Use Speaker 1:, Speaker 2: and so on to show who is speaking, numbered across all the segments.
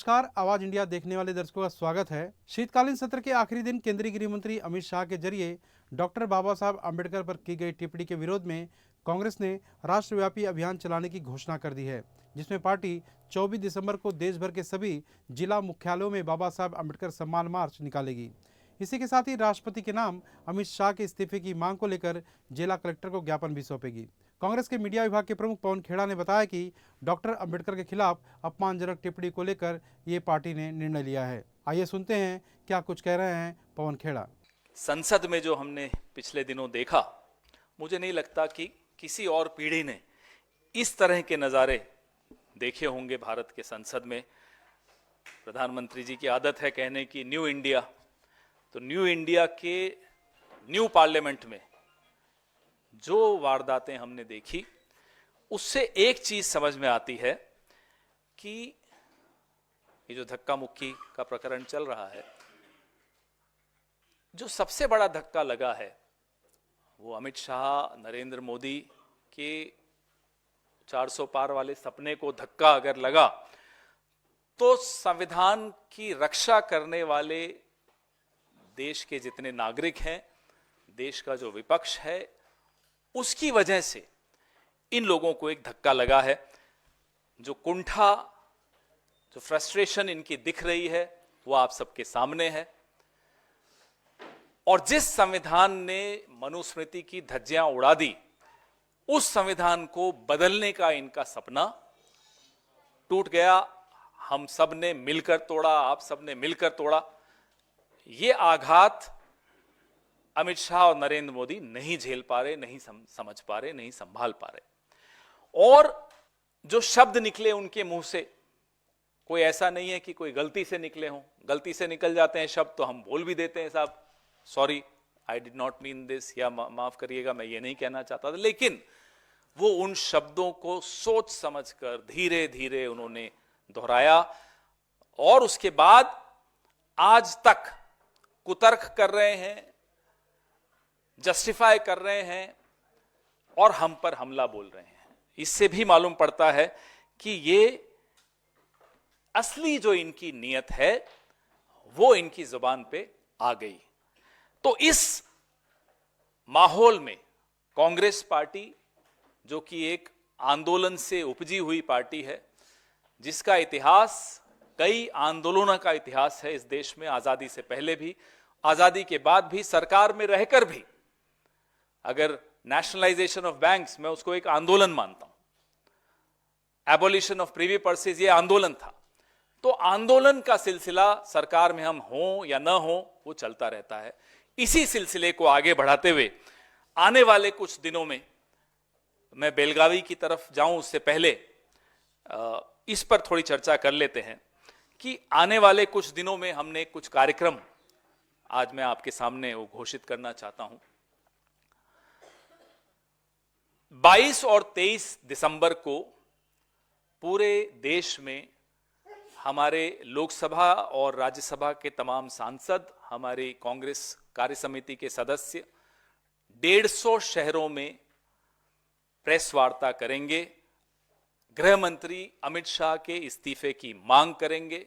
Speaker 1: नमस्कार, आवाज इंडिया देखने वाले दर्शकों का स्वागत है। शीतकालीन सत्र के आखिरी दिन केंद्रीय गृह मंत्री अमित शाह के जरिए डॉक्टर बाबा साहब अम्बेडकर पर की गई टिप्पणी के विरोध में कांग्रेस ने राष्ट्रव्यापी अभियान चलाने की घोषणा कर दी है, जिसमें पार्टी 24 दिसंबर को देश भर के सभी जिला मुख्यालयों में बाबा साहब अम्बेडकर सम्मान मार्च निकालेगी। इसी के साथ ही राष्ट्रपति के नाम अमित शाह के इस्तीफे की मांग को लेकर जिला कलेक्टर को ज्ञापन भी सौंपेगी। कांग्रेस के मीडिया विभाग के प्रमुख पवन खेड़ा ने बताया कि डॉक्टर अंबेडकर के खिलाफ अपमानजनक टिप्पणी को लेकर ये पार्टी ने निर्णय लिया है। आइए सुनते हैं क्या कुछ कह रहे हैं पवन खेड़ा।
Speaker 2: संसद में जो हमने पिछले दिनों देखा, मुझे नहीं लगता कि किसी और पीढ़ी ने इस तरह के नज़ारे देखे होंगे भारत के संसद में। प्रधानमंत्री जी की आदत है कहने की न्यू इंडिया, तो न्यू इंडिया के न्यू पार्लियामेंट में जो वारदातें हमने देखी, उससे एक चीज समझ में आती है कि ये जो धक्का मुक्की का प्रकरण चल रहा है, जो सबसे बड़ा धक्का लगा है वो अमित शाह, नरेंद्र मोदी के 400 पार वाले सपने को धक्का अगर लगा तो संविधान की रक्षा करने वाले देश के जितने नागरिक हैं, देश का जो विपक्ष है, उसकी वजह से इन लोगों को एक धक्का लगा है। जो कुंठा, जो फ्रस्ट्रेशन इनकी दिख रही है वो आप सबके सामने है। और जिस संविधान ने मनुस्मृति की धज्जियां उड़ा दी, उस संविधान को बदलने का इनका सपना टूट गया। हम सब ने मिलकर तोड़ा, आप सब ने मिलकर तोड़ा। ये आघात अमित शाह और नरेंद्र मोदी नहीं झेल पा रहे, नहीं समझ पा रहे, नहीं संभाल पा रहे। और जो शब्द निकले उनके मुंह से, कोई ऐसा नहीं है कि कोई गलती से निकले हों। गलती से निकल जाते हैं शब्द तो हम बोल भी देते हैं, साहब sorry, I did not mean this, या माफ करिएगा, मैं ये नहीं कहना चाहता था। लेकिन वो उन शब्दों को सोच समझकर धीरे धीरे उन्होंने दोहराया और उसके बाद आज तक कुतर्क कर रहे हैं, जस्टिफाई कर रहे हैं और हम पर हमला बोल रहे हैं। इससे भी मालूम पड़ता है कि ये असली जो इनकी नीयत है वो इनकी जुबान पे आ गई। तो इस माहौल में कांग्रेस पार्टी, जो कि एक आंदोलन से उपजी हुई पार्टी है, जिसका इतिहास कई आंदोलनों का इतिहास है इस देश में, आजादी से पहले भी, आजादी के बाद भी, सरकार में रहकर भी। अगर नेशनलाइजेशन ऑफ बैंक्स, मैं उसको एक आंदोलन मानता हूं। एबोलिशन ऑफ प्रीवी पर्सेज, ये आंदोलन था। तो आंदोलन का सिलसिला सरकार में हम हों या ना हो, वो चलता रहता है। इसी सिलसिले को आगे बढ़ाते हुए आने वाले कुछ दिनों में, मैं बेलगावी की तरफ जाऊं उससे पहले इस पर थोड़ी चर्चा कर लेते हैं कि आने वाले कुछ दिनों में हमने कुछ कार्यक्रम आज मैं आपके सामने वो घोषित करना चाहता हूं। 22 और 23 दिसंबर को पूरे देश में हमारे लोकसभा और राज्यसभा के तमाम सांसद, हमारी कांग्रेस कार्य समिति के सदस्य 150 शहरों में प्रेस वार्ता करेंगे। गृह मंत्री अमित शाह के इस्तीफे की मांग करेंगे।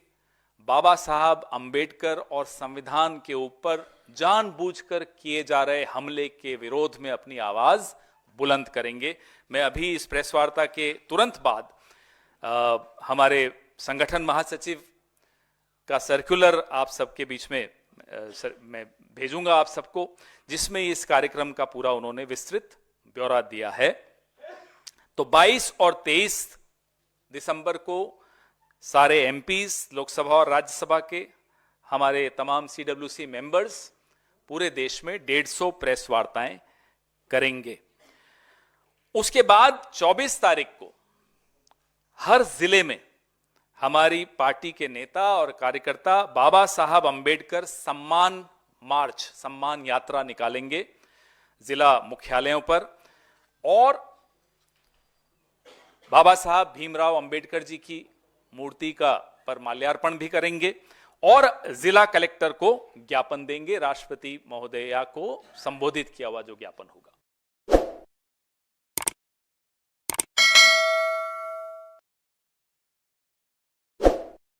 Speaker 2: बाबा साहब अम्बेडकर और संविधान के ऊपर जानबूझकर किए जा रहे हमले के विरोध में अपनी आवाज बुलंद करेंगे। मैं अभी इस प्रेस वार्ता के तुरंत बाद हमारे संगठन महासचिव का सर्कुलर आप सबके बीच में मैं भेजूंगा आप सबको, जिसमें इस कार्यक्रम का पूरा उन्होंने विस्तृत ब्यौरा दिया है। तो 22 और 23 दिसंबर को सारे एमपीज, लोकसभा और राज्यसभा के, हमारे तमाम सीडब्ल्यूसी मेंबर्स पूरे देश में 150 प्रेस वार्ताएं करेंगे। उसके बाद 24 तारीख को हर जिले में हमारी पार्टी के नेता और कार्यकर्ता बाबा साहब अम्बेडकर सम्मान मार्च, सम्मान यात्रा निकालेंगे जिला मुख्यालयों पर और बाबा साहब भीमराव अंबेडकर जी की मूर्ति का पर माल्यार्पण भी करेंगे और जिला कलेक्टर को ज्ञापन देंगे। राष्ट्रपति महोदया को संबोधित किया हुआ जो ज्ञापन होगा